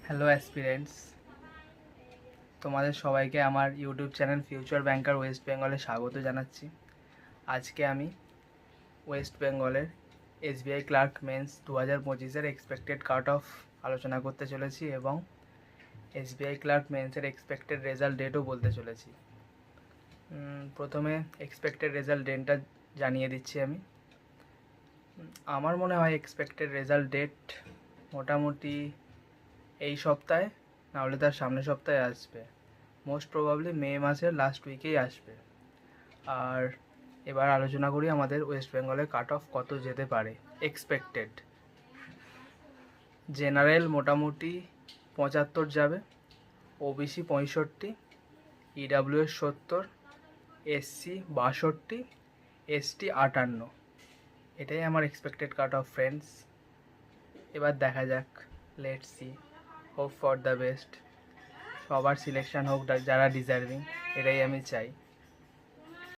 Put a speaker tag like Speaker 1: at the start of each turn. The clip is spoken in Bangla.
Speaker 1: হ্যালো অ্যাসপিরেন্টস, তোমাদের সবাইকে আমার YouTube channel future banker west বেঙ্গলে স্বাগত জানাচ্ছি। আজকে আমি ওয়েস্ট বেঙ্গলের এসবিআই ক্লার্ক মেন্স 2025-এর এক্সপেক্টেড কাট অফ আলোচনা করতে চলেছি এবং এসবিআই ক্লার্ক মেন্সের এক্সপেক্টেড রেজাল্ট ডেটও বলতে চলেছি। প্রথমে এক্সপেক্টেড রেজাল্ট ডেটটা জানিয়ে দিচ্ছি আমি। আমার মনে হয় এক্সপেক্টেড রেজাল্ট ডেট মোটামুটি এই সপ্তাহে, নাহলে তার সামনের সপ্তাহে আসবে। মোস্ট প্রবাবলি মে মাসের লাস্ট উইকেই আসবে। আর এবার আলোচনা করি আমাদের ওয়েস্ট বেঙ্গলের কাট অফ কত যেতে পারে এক্সপেক্টেড। জেনারেল মোটামুটি 75 যাবে, ওবিসি 65, ইডাব্লিউএস 70, এসসি 62, এসটি 58। এটাই আমার এক্সপেক্টেড কাট অফ ফ্রেন্ডস। এবার দেখা যাক, let's see, hope for the best. সবার সিলেকশন হোক যারা ডিজার্ভিং, এটাই আমি চাই।